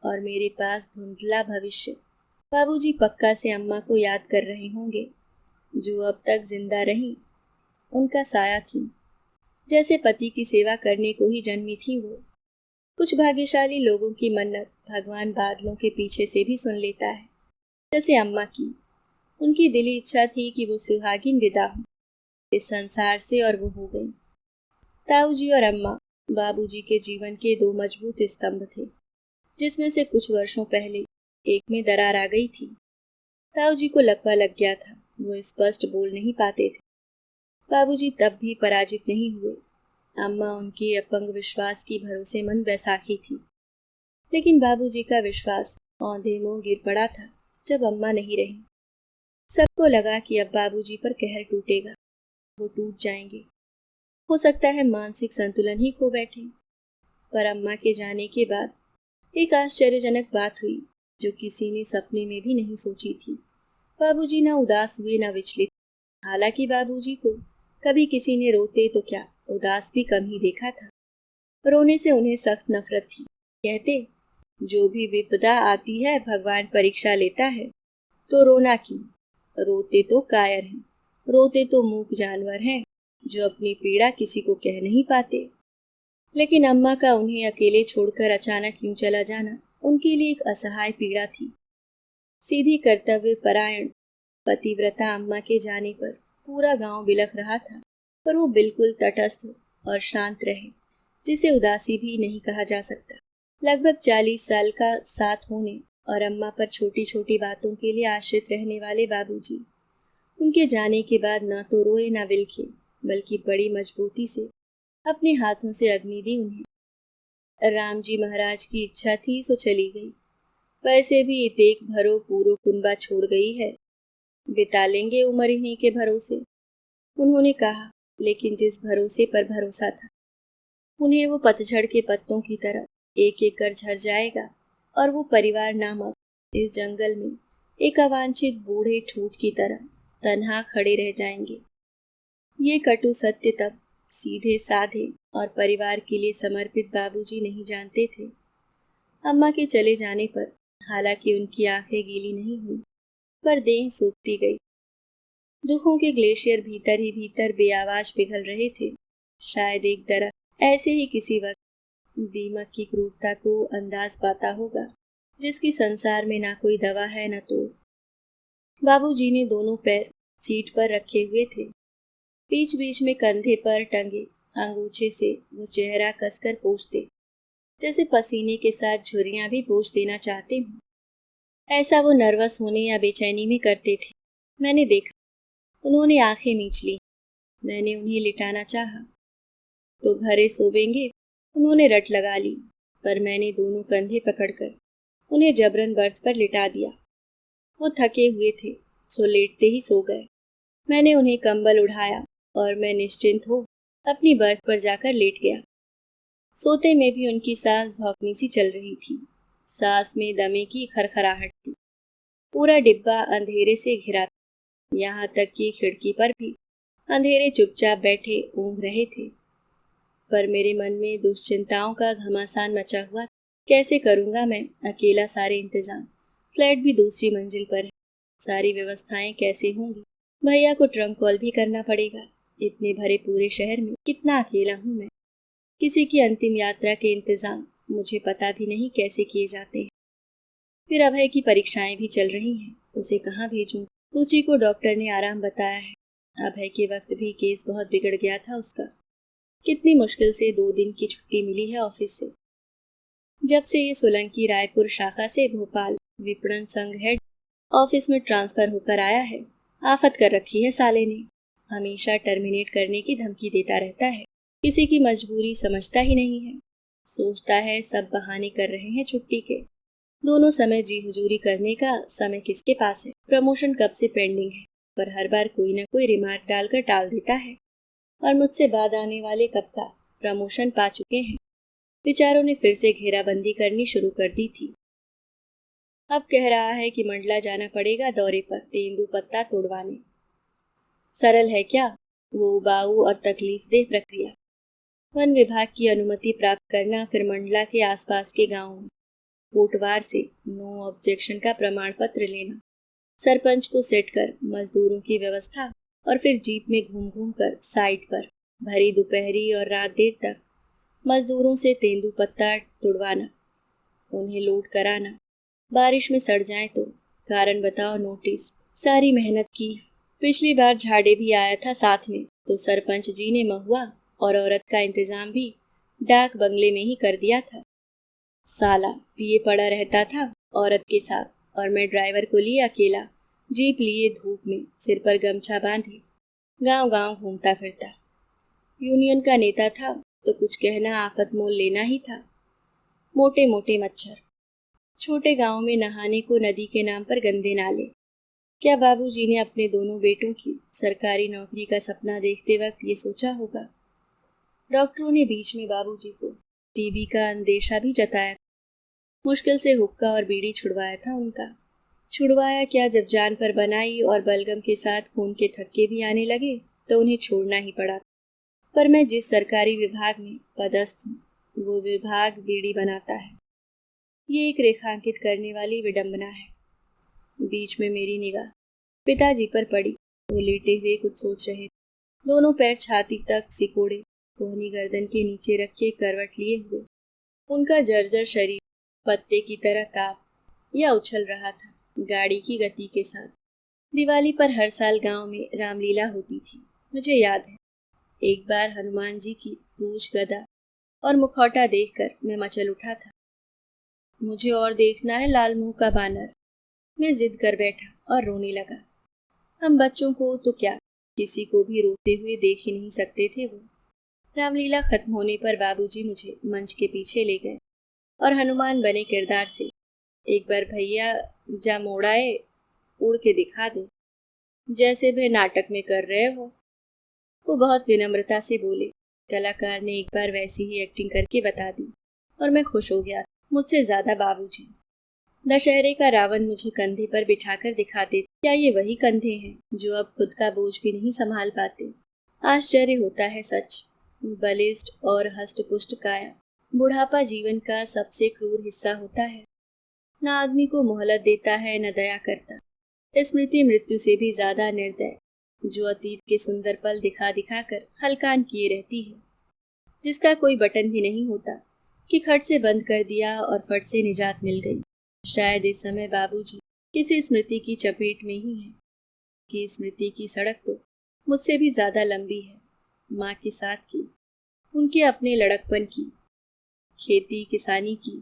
और मेरे पास धुंधला भविष्य। बाबूजी पक्का से अम्मा को याद कर रहे होंगे, जो अब तक जिंदा रही, उनका साया थी, जैसे पति की सेवा करने को ही जन्मी थी वो। कुछ भाग्यशाली लोगों की मन्नत भगवान बादलों के पीछे से भी सुन लेता है, जैसे अम्मा की। उनकी दिली इच्छा थी कि वो सुहागिन विदा हो इस संसार से, और वो हो गई। ताऊ जी और अम्मा बाबूजी के जीवन के दो मजबूत स्तंभ थे, जिसमें से कुछ वर्षों पहले एक में दरार आ गई थी। ताऊ जी को लकवा लग गया था, वो स्पष्ट बोल नहीं पाते थे। बाबूजी तब भी पराजित नहीं हुए। अम्मा उनकी अपंग विश्वास की भरोसेमंद बैसाखी थी, लेकिन बाबूजी का विश्वास औंधे मुंह गिर पड़ा था जब अम्मा नहीं रही। सबको लगा कि अब बाबूजी पर कहर टूटेगा, वो टूट जाएंगे। हो सकता है मानसिक संतुलन ही खो बैठे। पर अम्मा के जाने के बाद एक आश्चर्यजनक बात हुई, जो किसी ने सपने में भी नहीं सोची थी। बाबूजी ना उदास हुए ना विचलित। हालांकि बाबूजी को कभी किसी ने रोते तो क्या, उदास भी कम ही देखा था। रोने से उन्हें सख्त नफरत थी। कहते, जो भी विपदा आती है भगवान परीक्षा लेता है, तो रोना क्यों? रोते तो कायर हैं, रोते तो मूक जानवर हैं, जो अपनी पीड़ा किसी को कह नहीं पाते। लेकिन अम्मा का उन्हें अकेले छोड़कर अचानक यूं चला जाना उनके लिए एक असहाय पीड़ा थी। सीधी कर्तव्य परायण पतिव्रता अम्मा के जाने पर पूरा गांव बिलख रहा था, पर वो बिल्कुल तटस्थ और शांत रहे, जिसे उदासी भी नहीं कहा जा सकता। लगभग 40 साल का साथ होने और अम्मा पर छोटी छोटी बातों के लिए आश्रित रहने वाले बाबूजी उनके जाने के बाद न तो रोए न बिलखे, बल्कि बड़ी मजबूती से अपने हाथों से अग्नि दी उन्हें। राम जी महाराज की इच्छा थी सो चली गई, वैसे भी देख भरो पूरो कुनबा छोड़ गई है, बिता लेंगे उम्र इन्हीं के भरोसे, उन्होंने कहा। लेकिन जिस भरोसे पर भरोसा था, उन्हें वो पतझड़ के पत्तों की तरह एक एक कर झड़ जाएगा, और वो परिवार नामक इस जंगल में एक अवांछित बूढ़े ठूठ की तरह तन्हा खड़े रह जाएंगे। ये कटु सत्य तब सीधे साधे और परिवार के लिए समर्पित बाबूजी नहीं जानते थे। अम्मा के चले जाने पर हालांकि उनकी आंखें गीली नहीं हुई, पर देह सूखती गई। दुखों के ग्लेशियर भीतर ही भीतर बेआवाज पिघल रहे थे। शायद एक दरख्त ऐसे ही किसी वक्त दीमक की क्रूरता को अंदाज पाता होगा, जिसकी संसार में ना कोई दवा है न तोड़। बाबूजी ने दोनों पैर सीट पर रखे हुए थे। बीच बीच में कंधे पर टंगे अंगूछे से वो चेहरा कसकर पोंछते, जैसे पसीने के साथ झुर्रियां भी पोंछ देना चाहते हूँ। ऐसा वो नर्वस होने या बेचैनी में करते थे। मैंने देखा। उन्होंने आंखें मींच ली। मैंने उन्हें लिटाना चाहा। तो घरे सोवेंगे, उन्होंने रट लगा ली, पर मैंने दोनों कंधे पकड़कर उन्हें जबरन बर्थ पर लिटा दिया। वो थके हुए थे, सो लेटते ही सो गए। मैंने उन्हें कंबल उढ़ाया और मैं निश्चिंत हो अपनी बर्थ पर जाकर लेट गया। सोते में भी उनकी सांस धौंकनी सी चल रही थी। सांस में दमे की खरखराहट थी। पूरा डिब्बा अंधेरे से घिरा था। यहाँ तक कि खिड़की पर भी अंधेरे चुपचाप बैठे ऊँघ रहे थे। पर मेरे मन में दुश्चिंताओं का घमासान मचा हुआ। कैसे करूंगा मैं अकेला सारे इंतजाम? फ्लैट भी दूसरी मंजिल पर है। सारी व्यवस्थाएं कैसे होंगी? भैया को ट्रंक कॉल भी करना पड़ेगा। इतने भरे पूरे शहर में कितना अकेला हूं मैं। किसी की अंतिम यात्रा के इंतजाम मुझे पता भी नहीं कैसे किए जाते हैं। फिर अभय की परीक्षाएं भी चल रही हैं, उसे कहाँ भेजूं? रुचि को डॉक्टर ने आराम बताया है। अभय के वक्त भी केस बहुत बिगड़ गया था उसका। कितनी मुश्किल से 2 दिन की छुट्टी मिली है ऑफिस से। जब से ये सोलंकी रायपुर शाखा से भोपाल विपणन संघ हेड ऑफिस में ट्रांसफर होकर आया है, आफत कर रखी है साले ने। हमेशा टर्मिनेट करने की धमकी देता रहता है। किसी की मजबूरी समझता ही नहीं है। सोचता है सब बहाने कर रहे हैं छुट्टी के। दोनों समय जी हुजूरी करने का समय किसके पास है? प्रमोशन कब से पेंडिंग है, पर हर बार कोई ना कोई रिमार्क डालकर टाल देता है। और मुझसे बाद आने वाले कब का प्रमोशन पा चुके हैं। बेचारों ने फिर से घेराबंदी करनी शुरू कर दी थी। अब कह रहा है कि मंडला जाना पड़ेगा दौरे पर तेंदू पत्ता तोड़वाने। सरल है क्या वो उबाऊ और तकलीफदेह प्रक्रिया? वन विभाग की अनुमति प्राप्त करना, फिर मंडला के आसपास के गांव में कोटवार से नो ऑब्जेक्शन का प्रमाण पत्र लेना, सरपंच को सेट कर मजदूरों की व्यवस्था, और फिर जीप में घूम घूम कर साइट पर भरी दोपहरी और रात देर तक मजदूरों से तेंदू पत्ता तुड़वाना, उन्हें लोड कराना। बारिश में सड़ जाए तो कारण बताओ नोटिस। सारी मेहनत की। पिछली बार झाड़े भी आया था साथ में, तो सरपंच जी ने महुआ और औरत का इंतजाम भी डाक बंगले में ही कर दिया था। साला पिए पड़ा रहता था औरत के साथ, और मैं ड्राइवर को लिए अकेला जीप लिए धूप में सिर पर गमछा बांधे गांव गांव घूमता फिरता। यूनियन का नेता था तो कुछ कहना आफत मोल लेना ही था। मोटे मोटे मच्छर। छोटे गांव में नहाने को नदी के नाम पर गंदे नाले। क्या बाबूजी ने अपने दोनों बेटों की सरकारी नौकरी का सपना देखते वक्त ये सोचा होगा? डॉक्टरों ने बीच में बाबूजी को टीबी का अंदेशा भी जताया। मुश्किल से हुक्का और बीड़ी छुड़वाया था उनका। छुड़वाया क्या, जब जान पर बनाई और बलगम के साथ खून के थक्के भी आने लगे तो उन्हें छोड़ना ही पड़ा। पर मैं जिस सरकारी विभाग में पदस्थ हूँ, वो विभाग बीड़ी बनाता है। ये एक रेखांकित करने वाली विडंबना है। बीच में मेरी निगाह पिताजी पर पड़ी। वो लेटे हुए कुछ सोच रहे थे। दोनों पैर छाती तक सिकोड़े, कोहनी गर्दन के नीचे रखे करवट लिए हुए। उनका जर्जर शरीर पत्ते की तरह कांप या उछल रहा था गाड़ी की गति के साथ। दिवाली पर हर साल गांव में रामलीला होती थी। मुझे याद है, एक बार हनुमान जी की पूंछ, गदा और मुखौटा देखकर मैं मचल उठा था। मुझे और देखना है लाल मुंह का बानर। मैं जिद कर बैठा और रोने लगा। हम बच्चों को तो क्या, किसी को भी रोते हुए देख ही नहीं सकते थे। वो रामलीला खत्म होने पर बाबूजी मुझे मंच के पीछे ले गए और हनुमान बने किरदार से, एक बार भैया जा मोड़ाए उड़ के दिखा दे, जैसे वे नाटक में कर रहे हो। वो बहुत विनम्रता से बोले। कलाकार ने एक बार वैसी ही एक्टिंग करके बता दी और मैं खुश हो गया। मुझसे ज्यादा बाबूजी। दशहरे का रावण मुझे कंधे पर बिठाकर दिखाते। क्या ये वही कंधे हैं जो अब खुद का बोझ भी नहीं संभाल पाते? आश्चर्य होता है सच। बलिष्ठ और हष्टपुष्ट काया बुढ़ापा जीवन का सबसे क्रूर हिस्सा होता है। न आदमी को मोहलत देता है, न दया करता। स्मृति मृत्यु से भी ज्यादा निर्दय, जो अतीत के सुंदर पल दिखा दिखा कर हलकान किए रहती है। जिसका कोई बटन भी नहीं होता कि खट से बंद कर दिया और फट से निजात मिल गई। शायद इस समय बाबूजी किसी स्मृति की चपेट में ही है कि स्मृति की सड़क तो मुझसे भी ज्यादा लंबी है। माँ के साथ की, उनके अपने लड़कपन की। खेती किसानी की,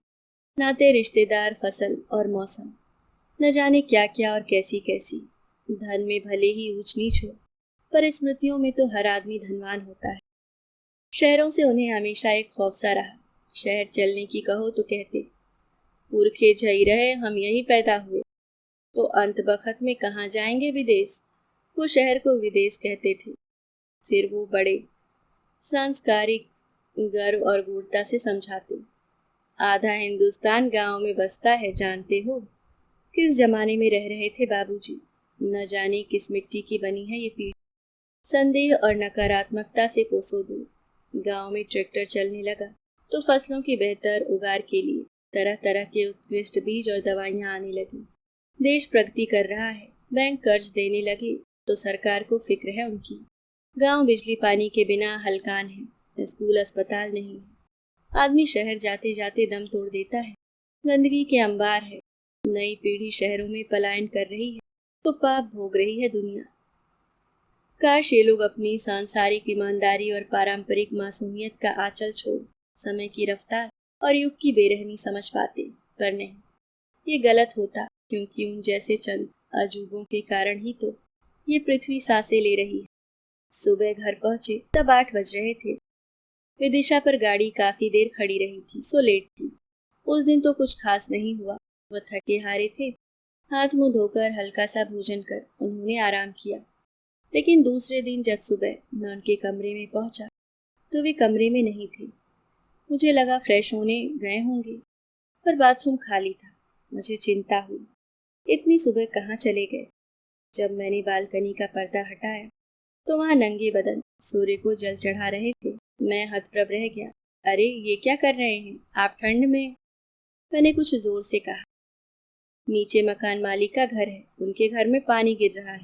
नाते रिश्तेदार, फसल और मौसम, न जाने क्या क्या और कैसी कैसी। धन में भले ही ऊंच नीच हो, पर स्मृतियों में तो हर आदमी धनवान होता है। शहरों से उन्हें हमेशा एक खौफ सा रहा। शहर चलने की कहो तो कहते, पुरखे झई रहे, हम यहीं पैदा हुए, तो अंत बखत में कहाँ जाएंगे विदेश। वो शहर को विदेश कहते थे। फिर वो बड़े सांस्कारिक गर्व और गूढ़ता से समझाते, आधा हिंदुस्तान गांव में बसता है, जानते हो। किस जमाने में रह रहे थे बाबूजी, न जाने किस मिट्टी की बनी है ये पीढ़ी। संदेह और नकारात्मकता से कोसों दूर। गांव में ट्रैक्टर चलने लगा तो फसलों की बेहतर उगार के लिए तरह तरह के उत्कृष्ट बीज और दवाइयां आने लगी। देश प्रगति कर रहा है, बैंक कर्ज देने लगे तो सरकार को फिक्र है उनकी। गांव बिजली पानी के बिना हलकान है, स्कूल अस्पताल नहीं है। आदमी शहर जाते जाते दम तोड़ देता है। गंदगी के अंबार है। नई पीढ़ी शहरों में पलायन कर रही है तो पाप भोग रही है दुनिया। काश ये लोग अपनी सांसारिक ईमानदारी और पारंपरिक मासूमियत का आंचल छोड़ समय की रफ्तार और युग की बेरहमी समझ पाते, पर नहीं। ये गलत होता, क्योंकि उन जैसे चंद अजूबों के कारण ही तो ये पृथ्वी सांसें ले रही है। सुबह घर पहुंचे तब 8 बज रहे थे। विदिशा पर गाड़ी काफी देर खड़ी रही थी, सो लेट थी। उस दिन तो कुछ खास नहीं हुआ। वह थके हारे थे। हाथ मुंह धोकर हल्का सा भोजन कर उन्होंने आराम किया। लेकिन दूसरे दिन जब सुबह मैं उनके कमरे में पहुंचा तो वे कमरे में नहीं थे। मुझे लगा फ्रेश होने गए होंगे, पर बाथरूम खाली था। मुझे चिंता हुई, इतनी सुबह कहाँ चले गए। जब मैंने बालकनी का पर्दा हटाया तो वहाँ नंगे बदन सूर्य को जल चढ़ा रहे थे। मैं हतप्रभ रह गया। अरे ये क्या कर रहे हैं आप ठंड में, मैंने कुछ जोर से कहा। नीचे मकान मालिक का घर है, उनके घर में पानी गिर रहा है।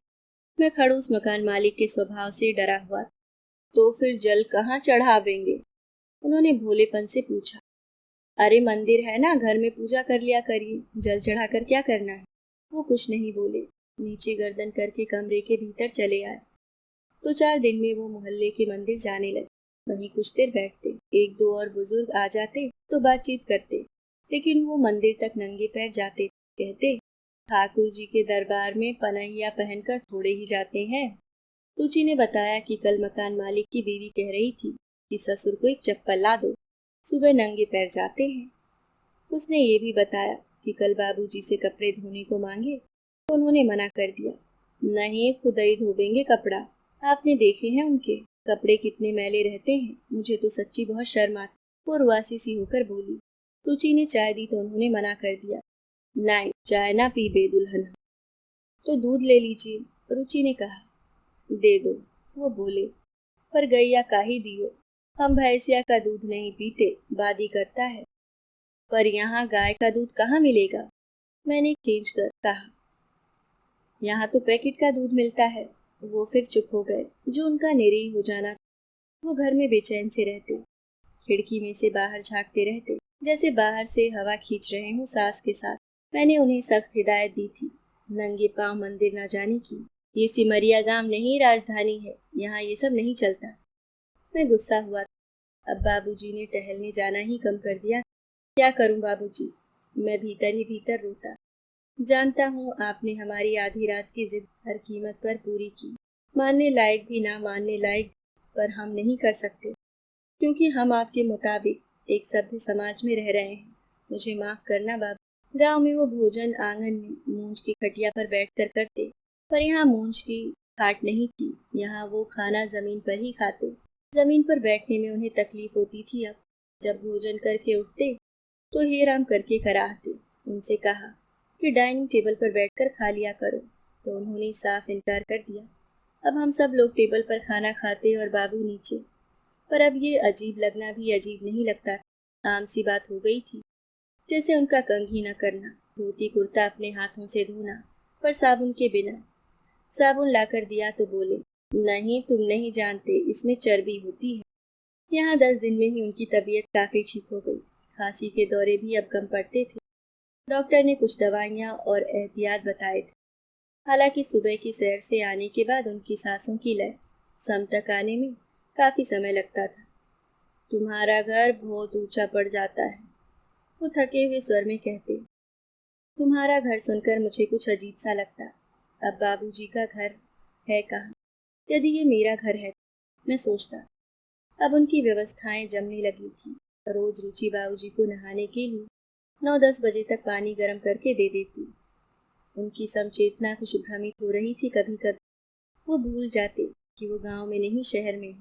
मैं खड़ूस मकान मालिक के स्वभाव से डरा हुआ। तो फिर जल कहाँ चढ़ावेंगे, उन्होंने भोलेपन से पूछा। अरे मंदिर है ना, घर में पूजा कर लिया करिए, जल चढ़ाकर क्या करना है। वो कुछ नहीं बोले, नीचे गर्दन करके कमरे के भीतर चले आए। 2-4 दिन में वो मोहल्ले के मंदिर जाने लगे। वहीं कुछ देर बैठते, 1-2 और बुजुर्ग आ जाते तो बातचीत करते, लेकिन वो मंदिर तक नंगे पैर जाते। कहते, ठाकुर जी के दरबार में पनहिया पहनकर थोड़े ही जाते हैं। रुचि ने बताया कि कल मकान मालिक की बीवी कह रही थी कि ससुर को एक चप्पल ला दो, सुबह नंगे पैर जाते हैं। उसने ये भी बताया कि कल बाबूजी से कपड़े धोने को मांगे तो उन्होंने मना कर दिया। नहीं, खुद ही धोबेंगे कपड़ा, आपने देखे हैं उनके कपड़े कितने मैले रहते हैं। मुझे तो सच्ची बहुत शर्म आती। वो रुआसी सी होकर बोली। रुचि ने चाय दी तो उन्होंने मना कर दिया। नहीं, चाय ना पी बेदुल्हन, तो दूध ले लीजिए, रुचि ने कहा। दे दो, वो बोले, पर गैया काहे दियो, हम भैंसिया का दूध नहीं पीते, बादी करता है। पर यहाँ गाय का दूध कहाँ मिलेगा, मैंने खींच कर कहा। यहाँ तो पैकेट का दूध मिलता है। वो फिर चुप हो गए। जो उनका निरीह हो जाना। वो घर में बेचैन से रहते, खिड़की में से बाहर झांकते रहते, जैसे बाहर से हवा खींच रहे हों सांस के साथ। मैंने उन्हें सख्त हिदायत दी थी, नंगे पांव मंदिर न जाने की। ये सिमरिया गांव नहीं, राजधानी है, यहाँ ये सब नहीं चलता। मैं गुस्सा हुआ। अब बाबूजी ने टहलने जाना ही कम कर दिया। क्या करूं बाबूजी, मैं भीतर ही भीतर रोता। जानता हूँ आपने हमारी आधी रात की जिद हर कीमत पर पूरी की, मानने लायक भी ना मानने लायक, पर हम नहीं कर सकते, क्योंकि हम आपके मुताबिक एक सभ्य समाज में रह रहे हैं। मुझे माफ करना बाबू। गांव में वो भोजन आंगन में मूंज की खटिया पर बैठकर करते, पर यहाँ मूंज की खाट नहीं थी। यहाँ वो खाना जमीन पर ही खाते। जमीन पर बैठने में उन्हें तकलीफ होती थी। अब जब भोजन करके उठते तो हेराम करके कराहते। उनसे कहा कि डाइनिंग टेबल पर बैठकर खा लिया करो, तो उन्होंने साफ इनकार कर दिया। अब हम सब लोग टेबल पर खाना खाते और बाबू नीचे। पर अब ये अजीब लगना भी अजीब नहीं लगता। आम सी बात हो गई थी, जैसे उनका कंघी न करना, धोती कुर्ता अपने हाथों से धोना, पर साबुन के बिना। साबुन लाकर दिया तो बोले, नहीं तुम नहीं जानते, इसमें चर्बी होती है। यहाँ 10 दिन में ही उनकी तबीयत काफी ठीक हो गई। खांसी के दौरे भी अब कम पड़ते थे। डॉक्टर ने कुछ दवाइयाँ और एहतियात बताए थे। हालांकि सुबह की सैर से आने के बाद उनकी सांसों की लय सम तक आने में काफी समय लगता था। तुम्हारा घर बहुत ऊंचा पड़ जाता है, वो थके हुए स्वर में कहते। तुम्हारा घर सुनकर मुझे कुछ अजीब सा लगता। अब बाबूजी का घर है कहाँ? यदि ये मेरा घर है, मैं सोचता। अब उनकी व्यवस्थाएं जमने लगी थी। रोज रुचि बाबूजी को नहाने के लिए 9-10 बजे तक पानी गर्म करके दे देती। उनकी समचेतना कुछ भ्रमित हो रही थी। कभी कभी वो भूल जाते कि वो गांव में नहीं शहर में है।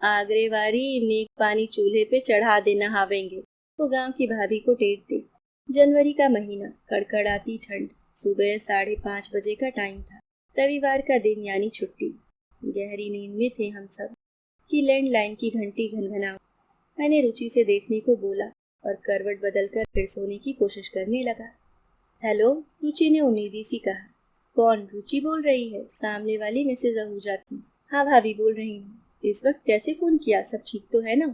आगरे वारी नेक पानी चूल्हे पे चढ़ा दे नहावेंगे, वो गांव की भाभी को टेरते। जनवरी का महीना, कड़कड़ाती ठंड। सुबह 5:30 बजे का टाइम था। रविवार का दिन यानी छुट्टी। गहरी नींद में थे हम सब कि लैंडलाइन की घंटी घनघना। मैंने रुचि से देखने को बोला और करवट बदलकर फिर सोने की कोशिश करने लगा। हेलो, रुचि ने उम्मीदी सी कहा। कौन? रुचि बोल रही है। सामने वाली मिसेज आहूजा थी। हाँ भाभी बोल रही हूँ। इस वक्त कैसे फोन किया? सब ठीक तो है ना?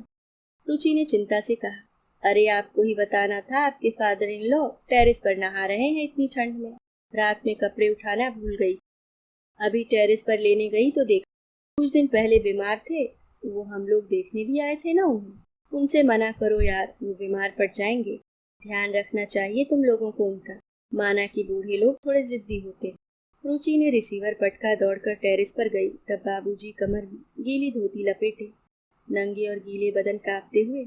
रुचि ने चिंता से कहा। अरे आपको ही बताना था, आपके फादर इन लॉ टेरेस पर नहा रहे हैं इतनी ठंड में। रात में कपड़े उठाना भूल गई। अभी टेरेस पर लेने गई तो देखा कुछ दिन पहले बीमार थे। वो हम लोग देखने भी आए थे ना उन्हें। उनसे मना करो यार, वो बीमार पड़ जाएंगे। ध्यान रखना चाहिए तुम लोगों को उनका। माना कि बूढ़े लोग थोड़े जिद्दी होते। रुचि ने रिसीवर पटका दौड़कर टेरेस पर गई। तब बाबूजी कमर में गीली धोती लपेटे, नंगे और गीले बदन कांपते हुए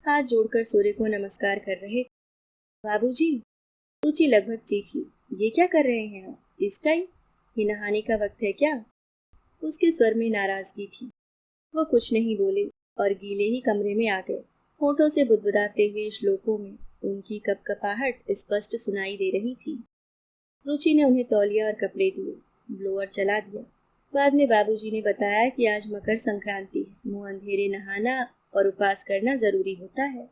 हाथ जोड़कर सूर्य को नमस्कार कर रहे। बाबूजी, रुचि लगभग चीखी। ये क्या कर रहे हैं आप इस टाइम? ये नहाने का वक्त है क्या? उसके स्वर में नाराजगी थी। वो कुछ नहीं बोले और गीले ही कमरे में आ गए। होठों से बुदबुदाते हुए श्लोकों में उनकी कपकपाहट स्पष्ट सुनाई दे रही थी। रुचि ने उन्हें तौलिया और कपड़े दिए, ब्लोअर चला दिया। बाद में बाबूजी ने बताया कि आज मकर संक्रांति है। मुंह अंधेरे नहाना और उपवास करना जरूरी होता है,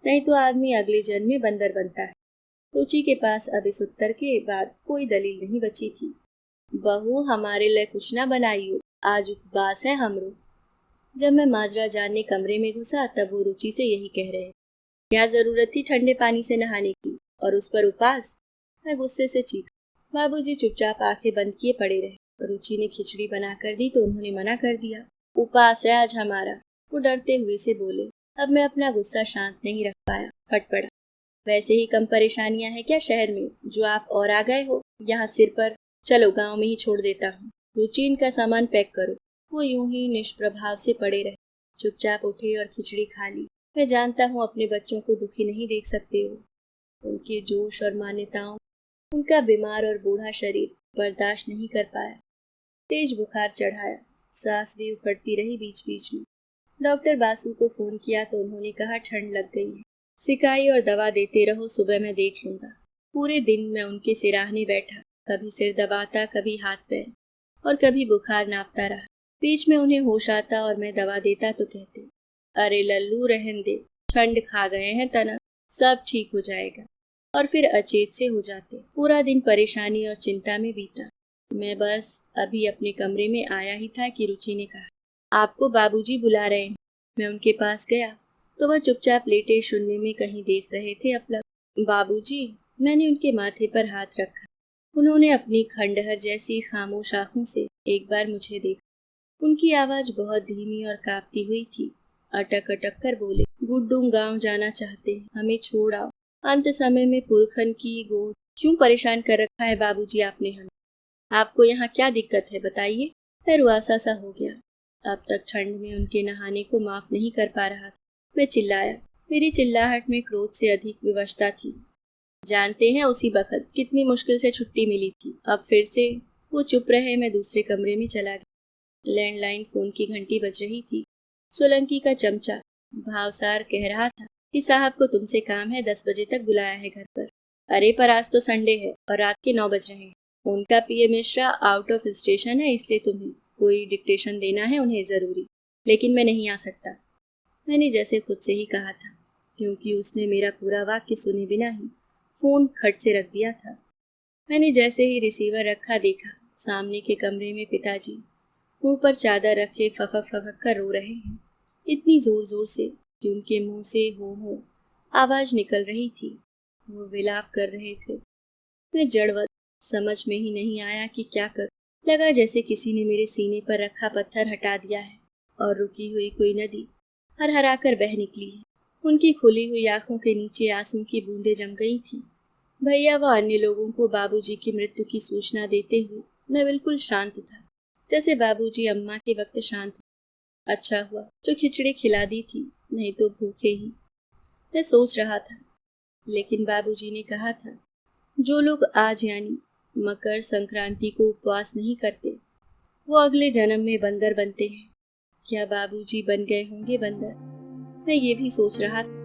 नहीं तो आदमी अगले जन्म में बंदर बनता है। रुचि के पास अब इस उत्तर के बाद कोई दलील नहीं बची थी। बहू, हमारे लिए कुछ ना बनाइयो, आज उपवास है हमरो। जब मैं माजरा जानने कमरे में घुसा तब वो रुचि से यही कह रहे। क्या जरूरत थी ठंडे पानी से नहाने की, और उस पर उपवास? मैं गुस्से से चीखा। बाबूजी चुपचाप आंखें बंद किए पड़े रहे। रुचि ने खिचड़ी बना कर दी तो उन्होंने मना कर दिया। उपवास है आज हमारा, वो डरते हुए से बोले। अब मैं अपना गुस्सा शांत नहीं रख पाया, फट पड़ा। वैसे ही कम परेशानियां हैं क्या शहर में, जो आप और आ गए हो यहाँ सिर पर? चलो गांव में ही छोड़ देता हूँ। रुचि, इनका सामान पैक करो। वो यूं ही निष्प्रभाव से पड़े रहे। चुपचाप उठे और खिचड़ी खा ली। मैं जानता हूँ अपने बच्चों को दुखी नहीं देख सकते हो। उनके जोश और मान्यताओं, उनका बीमार और बूढ़ा शरीर बर्दाश्त नहीं कर पाया। तेज बुखार चढ़ाया, सांस भी उखड़ती रही बीच बीच में। डॉक्टर बासु को फोन किया तो उन्होंने कहा ठंड लग गई है, सिकाई और दवा देते रहो, सुबह मैं देख लूंगा। पूरे दिन मैं उनके सिराहने बैठा, कभी सिर दबाता, कभी हाथ पैर, और कभी बुखार नापता रहा। बीच में उन्हें होश आता और मैं दवा देता तो कहते, अरे लल्लू रहन दे, ठंड खा गए हैं तना, सब ठीक हो जाएगा। और फिर अचेत से हो जाते। पूरा दिन परेशानी और चिंता में बीता। मैं बस अभी अपने कमरे में आया ही था कि रुचि ने कहा, आपको बाबूजी बुला रहे हैं। मैं उनके पास गया तो वह चुपचाप लेटे शून्य में कहीं देख रहे थे अपलक। बाबूजी, मैंने उनके माथे पर हाथ रखा। उन्होंने अपनी खंडहर जैसी खामोश आंखों से एक बार मुझे देखा। उनकी आवाज बहुत धीमी और कांपती हुई थी। अटक अटक कर बोले, गुड्डू गांव जाना चाहते हैं, हमें छोड़ आओ। अंत समय में पुरखन की गोद क्यों परेशान कर रखा है बाबूजी आपने हमें? आपको यहाँ क्या दिक्कत है बताइए? मैं रुआसा सा हो गया। अब तक ठंड में उनके नहाने को माफ नहीं कर पा रहा था। मैं चिल्लाया। मेरी चिल्लाहट में क्रोध से अधिक विवशता थी। जानते हैं उसी वक्त कितनी मुश्किल से छुट्टी मिली थी। अब फिर से वो चुप रहे। मैं दूसरे कमरे में चला गया। लैंडलाइन फोन की घंटी बज रही थी। सोलंकी का चमचा भावसार कह रहा था कि साहब को तुमसे काम है, 10 बजे तक बुलाया है घर पर। अरे पर आज तो संडे है और रात के 9 बज रहे हैं। उनका पीए मिश्रा आउट ऑफ स्टेशन है, इसलिए तुम्हें कोई डिक्टेशन देना है उन्हें जरूरी। लेकिन मैं नहीं आ सकता। मैंने जैसे खुद से ही कहा था, क्योंकि उसने मेरा पूरा वाक्य सुने बिना ही फोन खट से रख दिया था। मैंने जैसे ही रिसीवर रखा देखा सामने के कमरे में पिताजी मुंह पर चादर रखे फफक फफक कर रो रहे हैं, इतनी जोर जोर से कि उनके मुंह से हो आवाज निकल रही थी। वो विलाप कर रहे थे। मैं जड़वत, समझ में ही नहीं आया कि क्या कर। लगा जैसे किसी ने मेरे सीने पर रखा पत्थर हटा दिया है और रुकी हुई कोई नदी हरहरा कर बह निकली है। उनकी खुली हुई आंखों के नीचे आंसू की बूंदें जम गई थी। भैया व अन्य लोगों को बाबूजी की मृत्यु की सूचना देते हुए मैं बिल्कुल शांत था, जैसे बाबूजी अम्मा के वक्त शांत हुए। अच्छा हुआ जो खिचड़ी खिला दी थी, नहीं तो भूखे ही। मैं सोच रहा था, लेकिन बाबूजी ने कहा था, जो लोग आज यानी मकर संक्रांति को उपवास नहीं करते, वो अगले जन्म में बंदर बनते हैं। क्या बाबूजी बन गए होंगे बंदर? मैं ये भी सोच रहा था।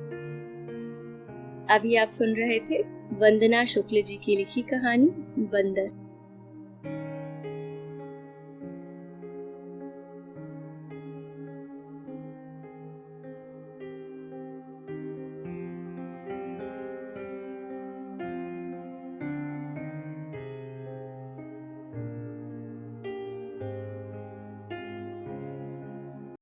अभी आप सुन रहे थे वंदना शुक्ल जी की लिखी कहानी बंदर।